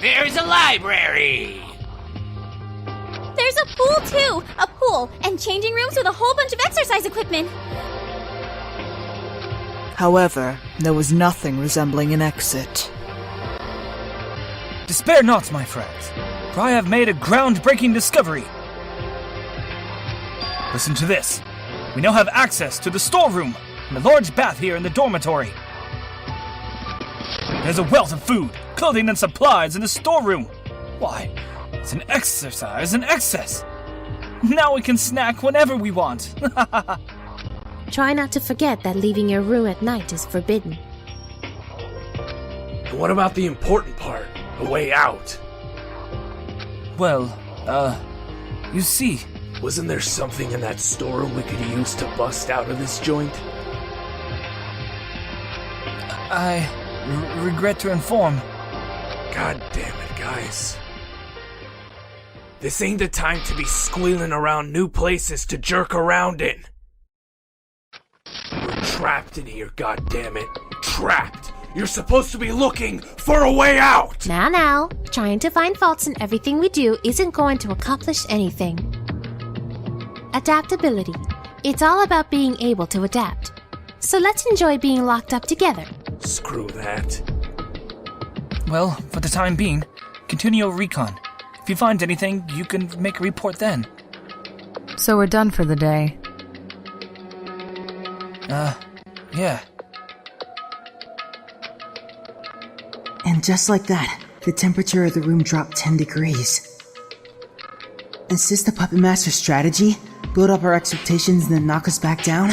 There's a library! There's a pool, too! A pool, and changing rooms with a whole bunch of exercise equipment! However, there was nothing resembling an exit. Despair not, my friends, for I have made a groundbreaking discovery. Listen to this. We now have access to the storeroom and the large bath here in the dormitory. There's a wealth of food, clothing, and supplies in the storeroom. Why, it's an exercise in excess. Now we can snack whenever we want. Try not to forget that leaving your room at night is forbidden. And what about the important part? The way out? Well, you see... Wasn't there something in that storeroom we could use to bust out of this joint? I regret to inform. God damn it, guys. This ain't the time to be squealing around new places to jerk around in. We're trapped in here, goddammit. Trapped! You're supposed to be looking for a way out! Now, trying to find faults in everything we do isn't going to accomplish anything. Adaptability. It's all about being able to adapt. So let's enjoy being locked up together. Screw that. Well, for the time being, continue your recon. If you find anything, you can make a report then. So we're done for the day. Yeah. And just like that, the temperature of the room dropped 10 degrees. Is this the Puppet Master's strategy? Build up our expectations and then knock us back down?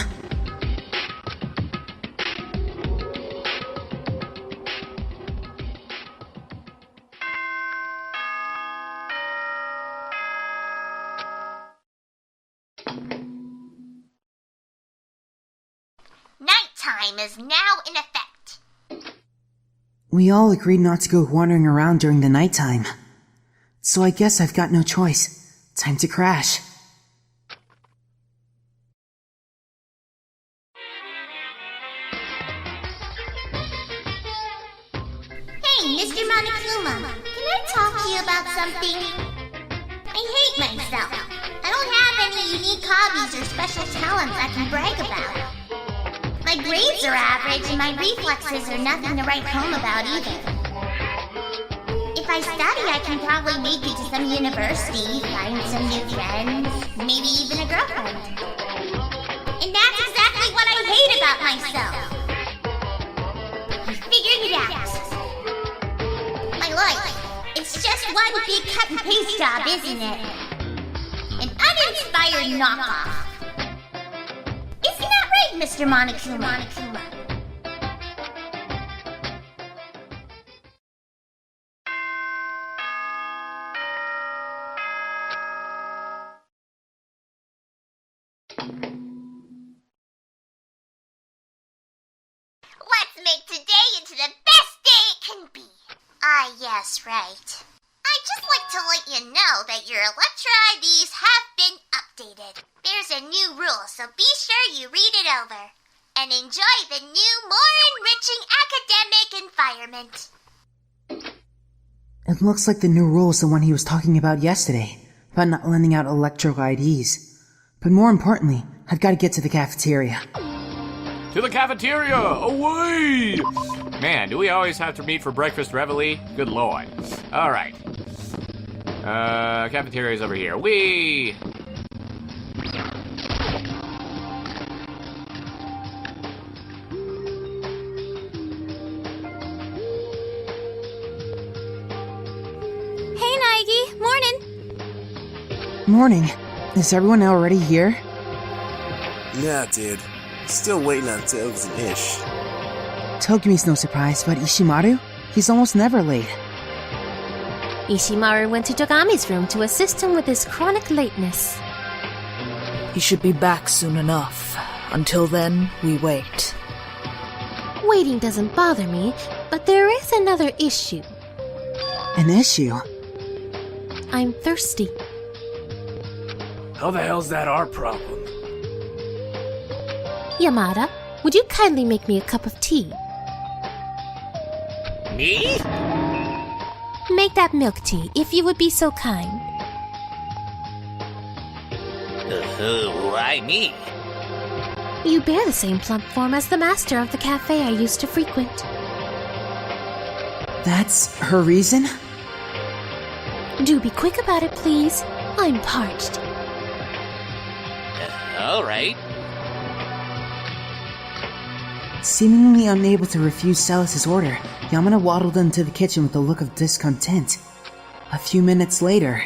Nighttime is now in effect. We all agreed not to go wandering around during the nighttime. So I guess I've got no choice. Time to crash. Hey, Mr. Monokuma, can I talk to you about something? I hate myself. I don't have any unique hobbies or special talents I can brag about. My grades are average and my reflexes are nothing to write home about either. If I study, I can probably make it to some university, find some new friends, maybe even a girlfriend. And that's exactly what I hate about myself. I figured it out. My life, it's just one big cut and paste job, isn't it? An uninspired knockoff. Isn't that right, Mr. Monokuma? Let's make today into the best day it can be. Ah, yes, right. I'd just like to let you know that your Electra IDs have been updated. There's a new rule, so be sure you read it over. And enjoy the new, more enriching academic environment. It looks like the new rule is the one he was talking about yesterday, about not lending out Electro IDs. But more importantly, I've got to get to the cafeteria. To the cafeteria! Away! Man, do we always have to meet for breakfast reveille? Good lord. Alright. Cafeteria's over here. Whee! Hey, Naegi! Morning! Morning. Is everyone already here? Yeah, dude. Still waiting on Tails and Ish. Togami's no surprise, but Ishimaru? He's almost never late. Ishimaru went to Togami's room to assist him with his chronic lateness. He should be back soon enough. Until then, we wait. Waiting doesn't bother me, but there is another issue. An issue? I'm thirsty. How the hell's that our problem? Yamada, would you kindly make me a cup of tea? Me? make that milk tea, if you would be so kind. Why me? You bear the same plump form as the master of the cafe I used to frequent. That's her reason? Do be quick about it, please. I'm parched. Alright. Seemingly unable to refuse Celes' order, Yamada waddled into the kitchen with a look of discontent. A few minutes later...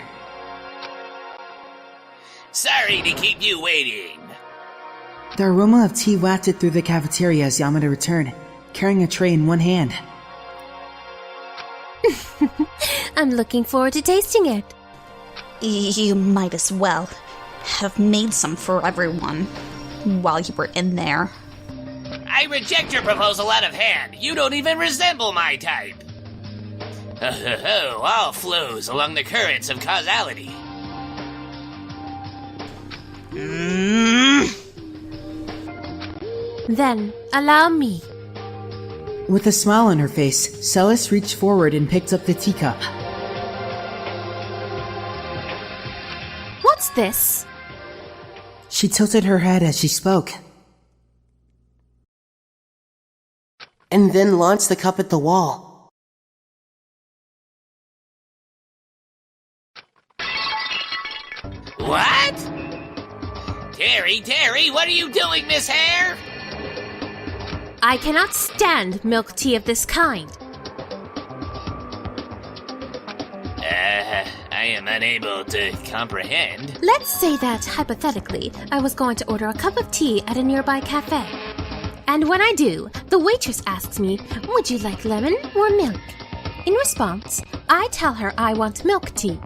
Sorry to keep you waiting. The aroma of tea wafted through the cafeteria as Yamada returned, carrying a tray in one hand. I'm looking forward to tasting it. You might as well have made some for everyone while you were in there. I reject your proposal out of hand. You don't even resemble my type. All flows along the currents of causality. Then, allow me. With a smile on her face, Celes reached forward and picked up the teacup. What's this? She tilted her head as she spoke, and then launched the cup at the wall. What? Terry, what are you doing, Miss Hare? I cannot stand milk tea of this kind. I am unable to comprehend. Let's say that, hypothetically, I was going to order a cup of tea at a nearby cafe. And when I do, the waitress asks me, would you like lemon or milk? In response, I tell her I want milk tea.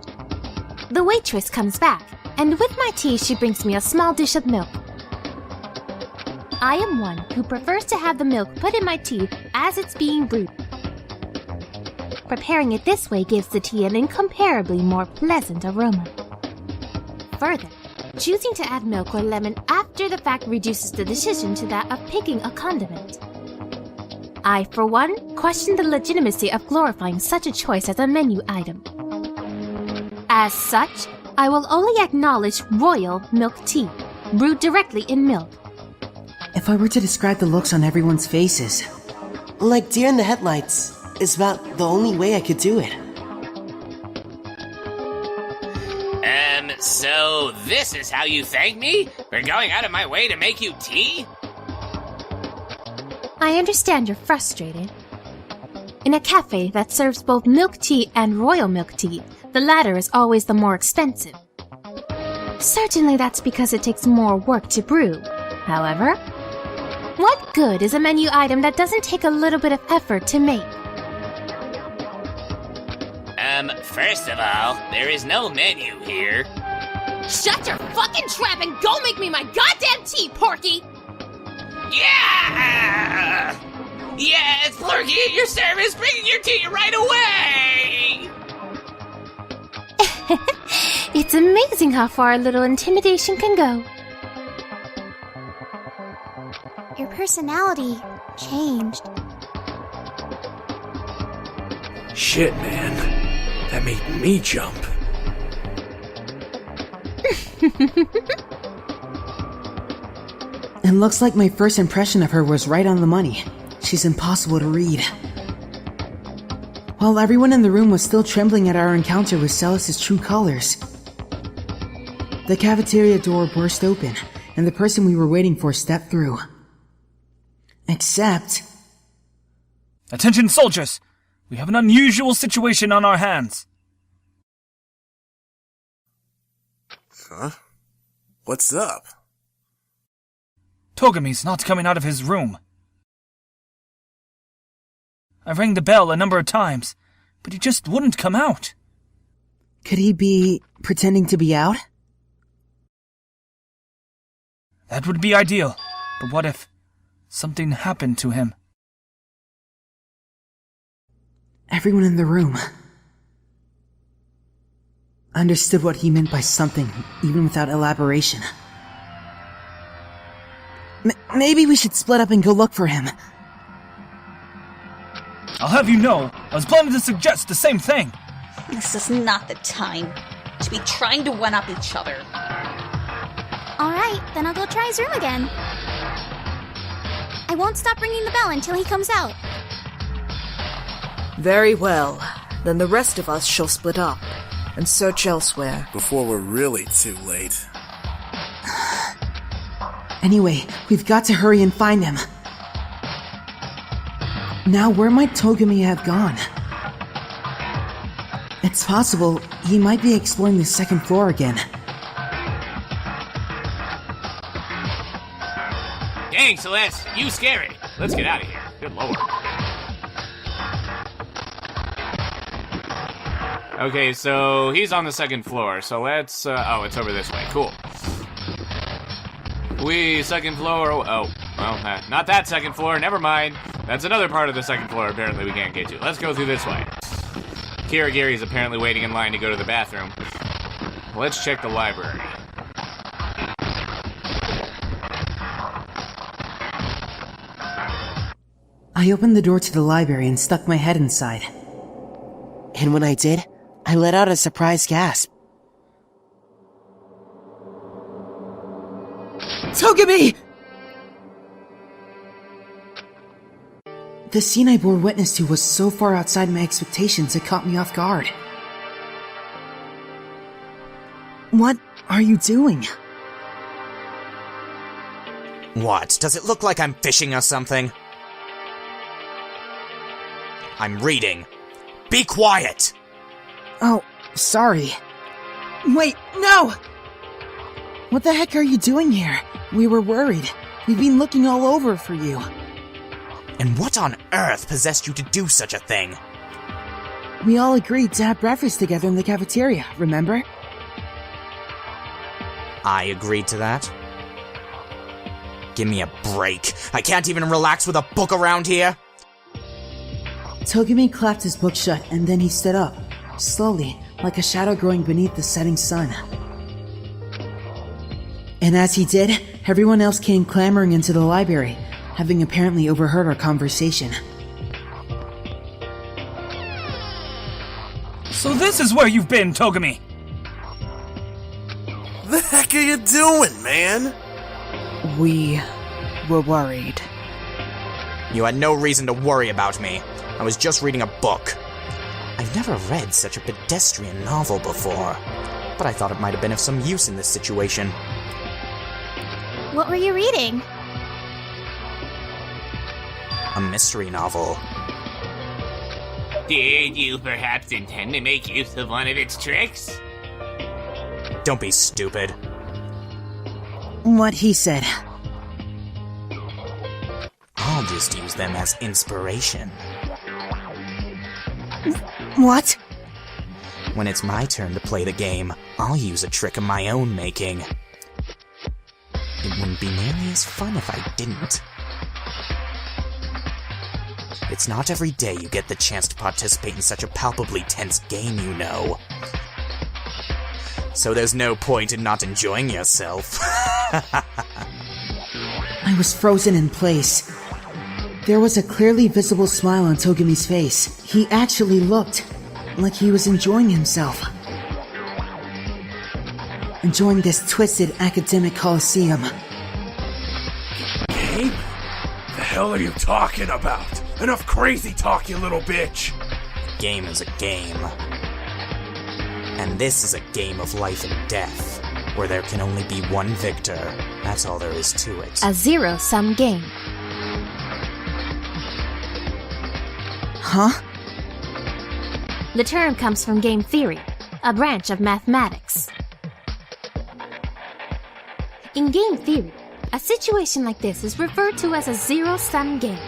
The waitress comes back, and with my tea she brings me a small dish of milk. I am one who prefers to have the milk put in my tea as it's being brewed. Preparing it this way gives the tea an incomparably more pleasant aroma. Further, choosing to add milk or lemon after the fact reduces the decision to that of picking a condiment. I, for one, question the legitimacy of glorifying such a choice as a menu item. As such, I will only acknowledge royal milk tea, brewed directly in milk. If I were to describe the looks on everyone's faces, like deer in the headlights, is about the only way I could do it. So this is how you thank me for going out of my way to make you tea? I understand you're frustrated. In a cafe that serves both milk tea and royal milk tea, the latter is always the more expensive. Certainly that's because it takes more work to brew. However, what good is a menu item that doesn't take a little bit of effort to make? First of all, there is no menu here. Shut your fucking trap and go make me my goddamn tea, Porky! Yeah! Yes, Porky at your service, bringing your tea right away! It's amazing how far a little intimidation can go. Your personality changed. Shit, man. That made me jump. It looks like my first impression of her was right on the money. She's impossible to read. While everyone in the room was still trembling at our encounter with Celes' true colors, the cafeteria door burst open, and the person we were waiting for stepped through. Except... Attention, soldiers! We have an unusual situation on our hands. Huh? What's up? Togami's not coming out of his room. I rang the bell a number of times, but he just wouldn't come out. Could he be pretending to be out? That would be ideal, but what if something happened to him? Everyone in the room understood what he meant by something, even without elaboration. Maybe we should split up and go look for him. I'll have you know, I was planning to suggest the same thing. This is not the time to be trying to one-up each other. Alright, then I'll go try his room again. I won't stop ringing the bell until he comes out. Very well. Then the rest of us shall split up and search elsewhere. Before we're really too late. Anyway, we've got to hurry and find him. Now, where might Togami have gone? It's possible he might be exploring the second floor again. Dang, Celes, you scary. Let's get out of here. Good lord. Okay, so he's on the second floor, so let's, oh, it's over this way. Cool. Second floor, well, not that second floor, never mind. That's another part of the second floor apparently we can't get to. Let's go through this way. Kirigiri is apparently waiting in line to go to the bathroom. Let's check the library. I opened the door to the library and stuck my head inside. And when I did, I let out a surprised gasp. Togami! The scene I bore witness to was so far outside my expectations it caught me off guard. What are you doing? What? Does it look like I'm fishing or something? I'm reading. Be quiet! Oh, sorry. Wait, no! What the heck are you doing here? We were worried. We've been looking all over for you. And what on earth possessed you to do such a thing? We all agreed to have breakfast together in the cafeteria, remember? I agreed to that? Give me a break. I can't even relax with a book around here. Togami clapped his book shut and then he stood up, slowly, like a shadow growing beneath the setting sun. And as he did, everyone else came clamoring into the library, having apparently overheard our conversation. So this is where you've been, Togami! The heck are you doing, man? We were worried. You had no reason to worry about me. I was just reading a book. I've never read such a pedestrian novel before, but I thought it might have been of some use in this situation. What were you reading? A mystery novel. Did you perhaps intend to make use of one of its tricks? Don't be stupid. What he said. I'll just use them as inspiration. What? When it's my turn to play the game, I'll use a trick of my own making. It wouldn't be nearly as fun if I didn't. It's not every day you get the chance to participate in such a palpably tense game, you know. So there's no point in not enjoying yourself. I was frozen in place. There was a clearly visible smile on Togami's face. He actually looked like he was enjoying himself. Enjoying this twisted academic coliseum. Game? The hell are you talking about? Enough crazy talk, you little bitch! A game is a game. And this is a game of life and death, where there can only be one victor. That's all there is to it. A zero-sum game. Huh? The term comes from game theory, a branch of mathematics. In game theory, a situation like this is referred to as a zero-sum game.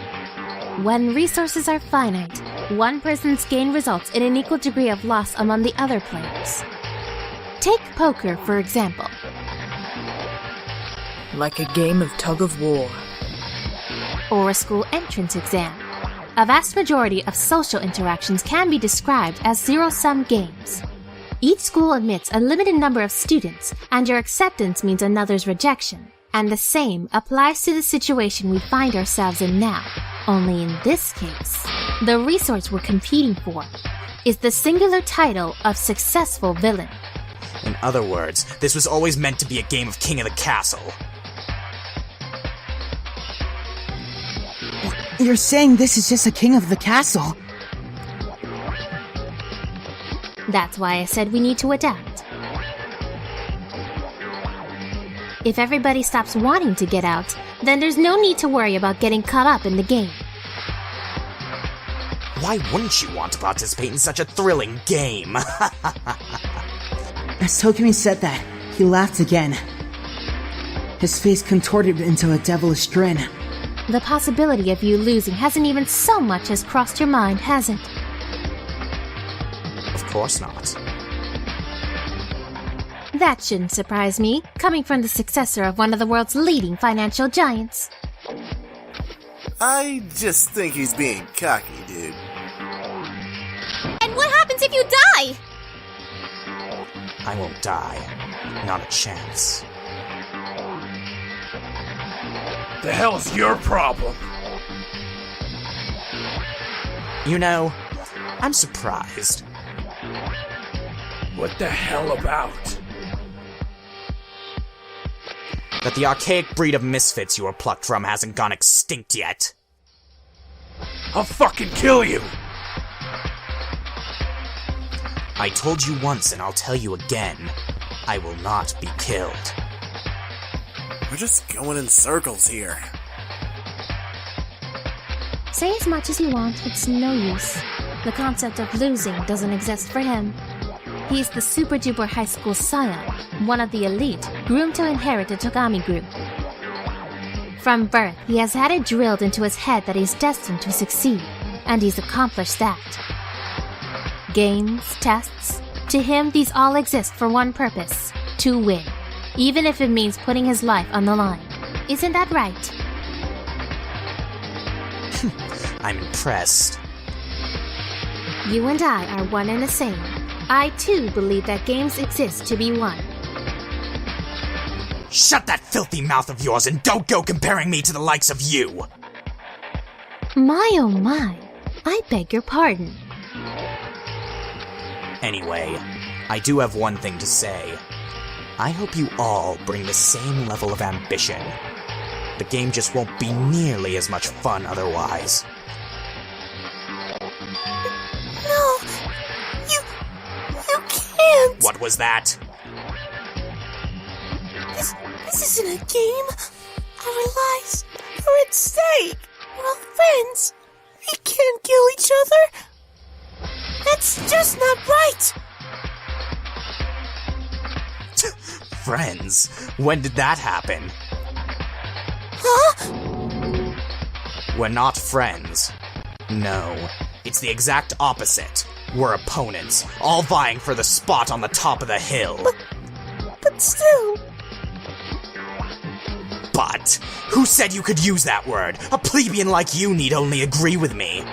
When resources are finite, one person's gain results in an equal degree of loss among the other players. Take poker, for example. Like a game of tug-of-war. Or a school entrance exam. A vast majority of social interactions can be described as zero-sum games. Each school admits a limited number of students, and your acceptance means another's rejection. And the same applies to the situation we find ourselves in now. Only in this case, the resource we're competing for is the singular title of successful villain. In other words, this was always meant to be a game of King of the Castle. You're saying this is just a king of the castle? That's why I said we need to adapt. If everybody stops wanting to get out, then there's no need to worry about getting caught up in the game. Why wouldn't you want to participate in such a thrilling game? As Togami said that, he laughed again. His face contorted into a devilish grin. The possibility of you losing hasn't even so much as crossed your mind, has it? Of course not. That shouldn't surprise me, coming from the successor of one of the world's leading financial giants. I just think he's being cocky, dude. And what happens if you die? I won't die. Not a chance. The hell's your problem? You know, I'm surprised. What the hell about? That the archaic breed of misfits you were plucked from hasn't gone extinct yet. I'll fucking kill you! I told you once and I'll tell you again. I will not be killed. We're just going in circles here. Say as much as you want, it's no use. The concept of losing doesn't exist for him. He's the super-duper high school scion, one of the elite, groomed to inherit the Togami group. From birth, he has had it drilled into his head that he's destined to succeed, and he's accomplished that. Games, tests, to him these all exist for one purpose, to win, even if it means putting his life on the line. Isn't that right? I'm impressed. You and I are one and the same. I too believe that games exist to be won. Shut that filthy mouth of yours and don't go comparing me to the likes of you! My oh my, I beg your pardon. Anyway, I do have one thing to say. I hope you all bring the same level of ambition. The game just won't be nearly as much fun otherwise. No, you can't. What was that? This isn't a game. Our lives are at stake. We're all friends. We can't kill each other. That's just not right. Friends? When did that happen? Huh? We're not friends. No, it's the exact opposite. We're opponents, all vying for the spot on the top of the hill. But still... But? Who said you could use that word? A plebeian like you need only agree with me.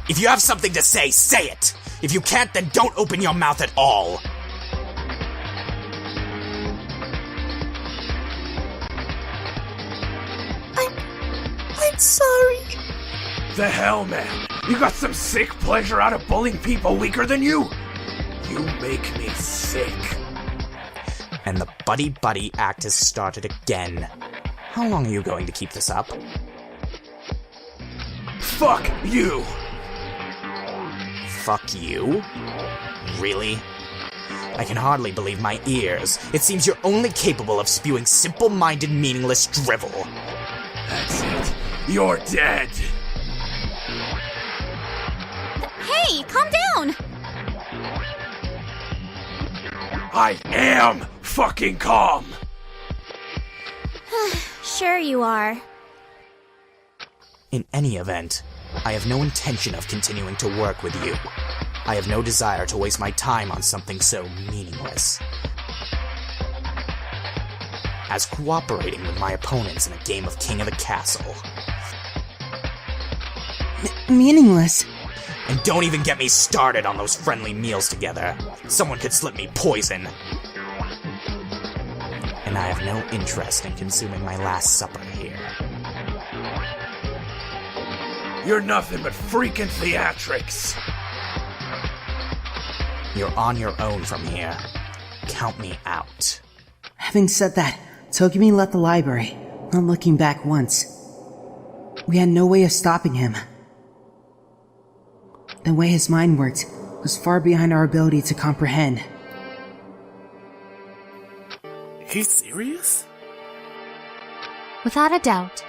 If you have something to say, say it! If you can't, then don't open your mouth at all! I'm sorry. The hell, man? You got some sick pleasure out of bullying people weaker than you? You make me sick. And the buddy-buddy act has started again. How long are you going to keep this up? Fuck you! Fuck you? Really? I can hardly believe my ears. It seems you're only capable of spewing simple-minded, meaningless drivel. That's it. You're dead. Hey, calm down! I am fucking calm! Sure you are. In any event, I have no intention of continuing to work with you. I have no desire to waste my time on something so meaningless as cooperating with my opponents in a game of King of the Castle. Meaningless? And don't even get me started on those friendly meals together. Someone could slip me poison. And and I have no interest in consuming my last supper here. You're nothing but freaking theatrics. You're on your own from here. Count me out. Having said that, Togami left the library, not looking back once. We had no way of stopping him. The way his mind worked was far behind our ability to comprehend. He's serious? Without a doubt.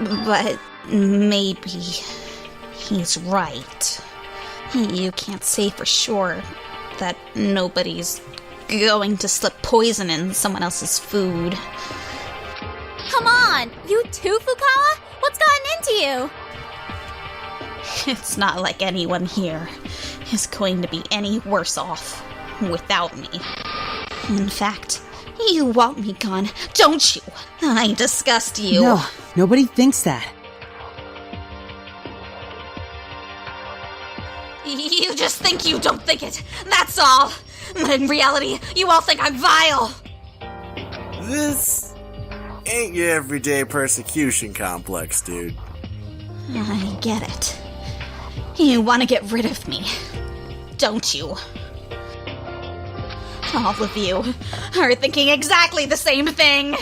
But maybe he's right. You can't say for sure that nobody's going to slip poison in someone else's food. Come on! You too, Fukawa? What's gotten into you? It's not like anyone here is going to be any worse off without me. In fact, you want me gone, don't you? I disgust you. No, nobody thinks that. You just think you don't think it, that's all. But in reality, you all think I'm vile. This ain't your everyday persecution complex, dude. I get it. You want to get rid of me, don't you? All of you are thinking exactly the same thing.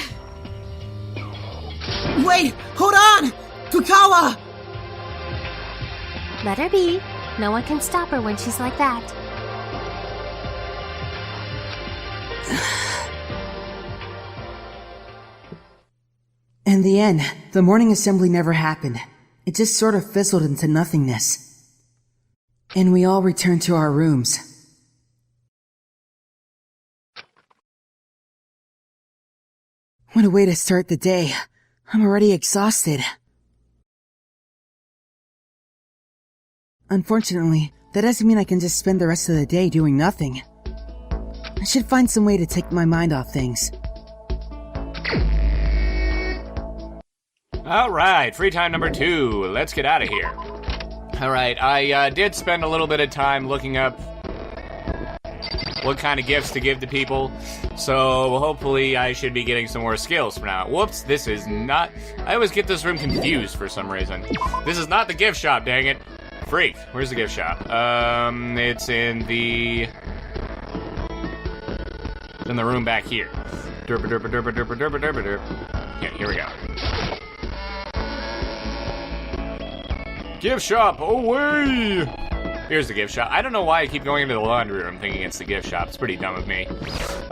Wait! Hold on! Fukawa! Let her be. No one can stop her when she's like that. In the end, the morning assembly never happened. It just sort of fizzled into nothingness. And we all returned to our rooms. What a way to start the day. I'm already exhausted. Unfortunately, that doesn't mean I can just spend the rest of the day doing nothing. I should find some way to take my mind off things. Alright, free time number 2. Let's get out of here. Alright, I did spend a little bit of time looking up what kind of gifts to give to people, so hopefully I should be getting some more skills from now. Whoops, this is not... I always get this room confused for some reason. This is not the gift shop, dang it. Freak, where's the gift shop? It's in the room back here. Derpa derpa derpa derpa derpa derpa derp. Yeah, here we go. Gift shop, away! Here's the gift shop. I don't know why I keep going into the laundry room thinking it's the gift shop. It's pretty dumb of me.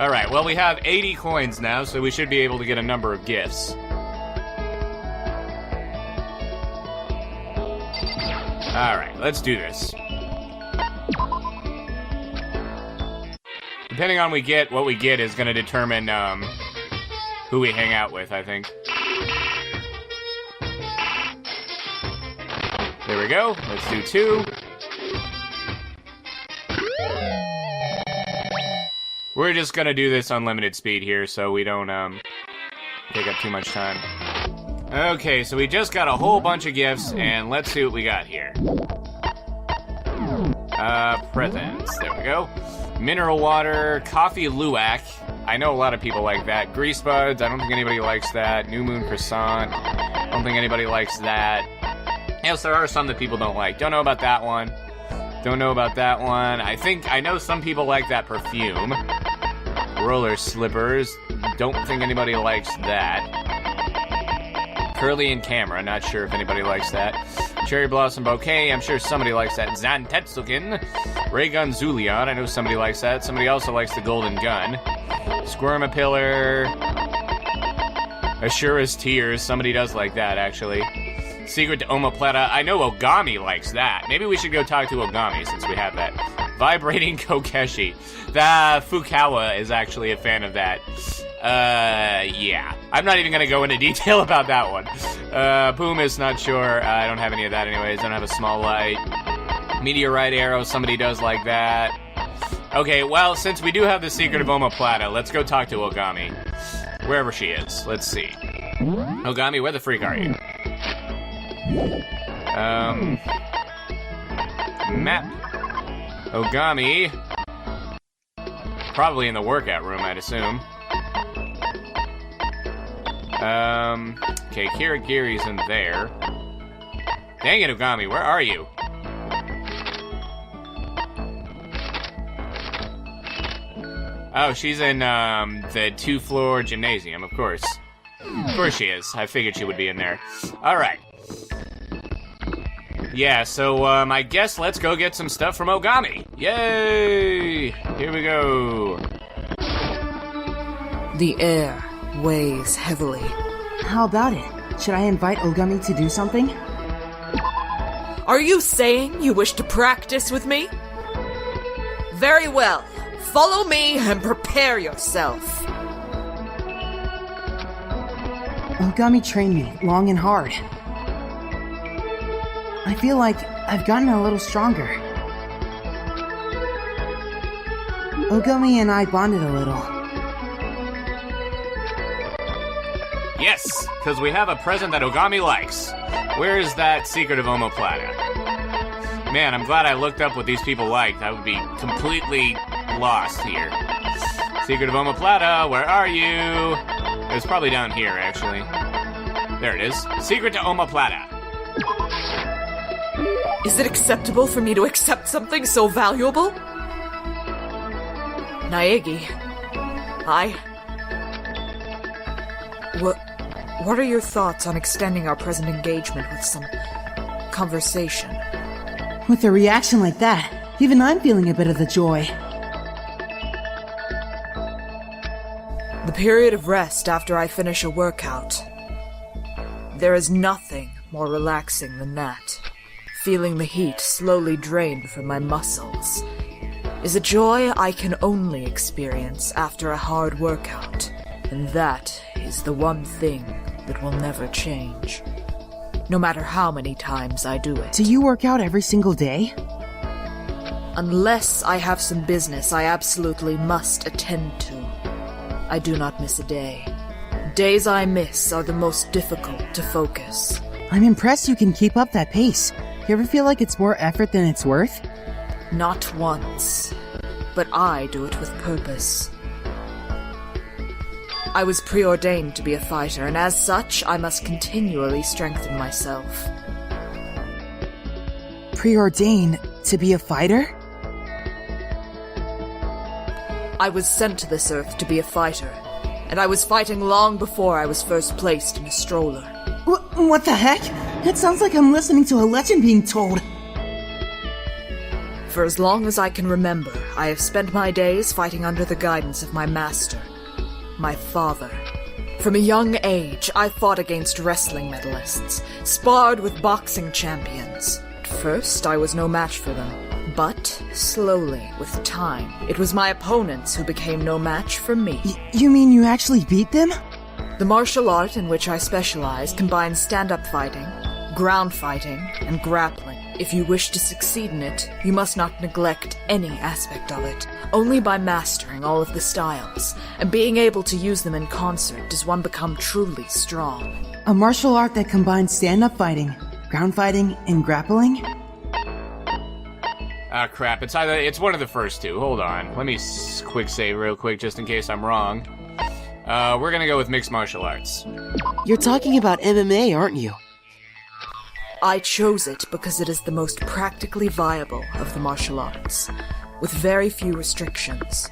Alright, well, we have 80 coins now, so we should be able to get a number of gifts. Alright, let's do this. Depending on what we get is going to determine who we hang out with, I think. There we go. Let's do 2. We're just gonna do this on limited speed here, so we don't take up too much time. Okay, so we just got a whole bunch of gifts, and let's see what we got here. Presents. There we go. Mineral water, coffee luwak. I know a lot of people like that. Grease buds. I don't think anybody likes that. New moon croissant. I don't think anybody likes that. Yes, there are some that people don't like. Don't know about that one. Don't know about that one. I know some people like that perfume. Roller slippers. Don't think anybody likes that. Curly and camera. Not sure if anybody likes that. Cherry blossom bouquet. I'm sure somebody likes that. Zantetsuken. Ray gun Zulion. I know somebody likes that. Somebody also likes the golden gun. Squirmapillar. Ashura's tears. Somebody does like that, actually. Secret to Omoplata. I know Oogami likes that. Maybe we should go talk to Oogami since we have that. Vibrating Kokeshi. The Fukawa is actually a fan of that. Yeah. I'm not even going to go into detail about that one. Boom is not sure. I don't have any of that anyways. I don't have a small light. Meteorite arrow. Somebody does like that. Okay, well, since we do have the secret of Omoplata, let's go talk to Oogami. Wherever she is. Let's see. Oogami, where the freak are you? Map. Oogami. Probably in the workout room, I'd assume. Okay, Kirigiri's in there. Dang it, Oogami, where are you? Oh, she's in, the 2-floor gymnasium, of course. Of course she is. I figured she would be in there. Alright. Yeah, so, I guess let's go get some stuff from Oogami. Yay! Here we go. The air weighs heavily. How about it? Should I invite Oogami to do something? Are you saying you wish to practice with me? Very well. Follow me and prepare yourself. Oogami trained me long and hard. I feel like I've gotten a little stronger. Oogami and I bonded a little. Yes, because we have a present that Oogami likes. Where is that secret of omoplata? Man, I'm glad I looked up what these people liked. I would be completely lost here. Secret of omoplata, where are you? It's probably down here, actually. There it is. Secret to omoplata. Is it acceptable for me to accept something so valuable? Naegi, What are your thoughts on extending our present engagement with some conversation? With a reaction like that, even I'm feeling a bit of the joy. The period of rest after I finish a workout. There is nothing more relaxing than that. Feeling the heat slowly drained from my muscles is a joy I can only experience after a hard workout. And that is the one thing that will never change. No matter how many times I do it. Do you work out every single day? Unless I have some business I absolutely must attend to, I do not miss a day. Days I miss are the most difficult to focus. I'm impressed you can keep up that pace. You ever feel like it's more effort than it's worth? Not once. But I do it with purpose. I was preordained to be a fighter, and as such, I must continually strengthen myself. Preordained to be a fighter? I was sent to this earth to be a fighter, and I was fighting long before I was first placed in a stroller. What the heck? It sounds like I'm listening to a legend being told. For as long as I can remember, I have spent my days fighting under the guidance of my master. My father. From a young age, I fought against wrestling medalists, sparred with boxing champions. At first, I was no match for them. But, slowly, with time, it was my opponents who became no match for me. You mean you actually beat them? The martial art in which I specialize combines stand-up fighting, ground fighting, and grappling. If you wish to succeed in it, you must not neglect any aspect of it. Only by mastering all of the styles, and being able to use them in concert does one become truly strong. A martial art that combines stand-up fighting, ground fighting, and grappling? Ah, crap. It's one of the first two. Hold on. Let me quick save real quick, just in case I'm wrong. We're gonna go with mixed martial arts. You're talking about MMA, aren't you? I chose it because it is the most practically viable of the martial arts, with very few restrictions.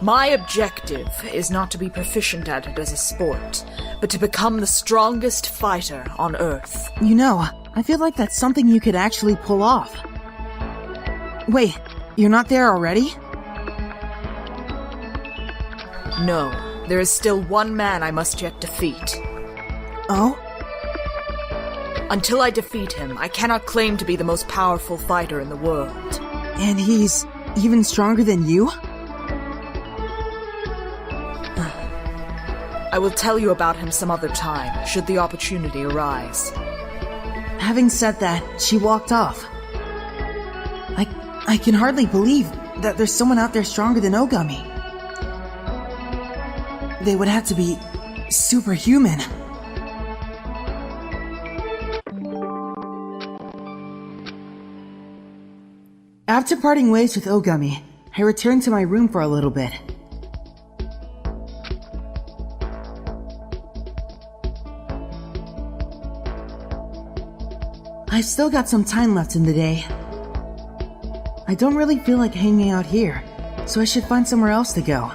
My objective is not to be proficient at it as a sport, but to become the strongest fighter on Earth. You know, I feel like that's something you could actually pull off. Wait, you're not there already? No, there is still one man I must yet defeat. Oh? Until I defeat him, I cannot claim to be the most powerful fighter in the world. And he's even stronger than you? I will tell you about him some other time, should the opportunity arise. Having said that, she walked off. I can hardly believe that there's someone out there stronger than Oogami. They would have to be superhuman. After parting ways with Oogami, I returned to my room for a little bit. I've still got some time left in the day. I don't really feel like hanging out here, so I should find somewhere else to go.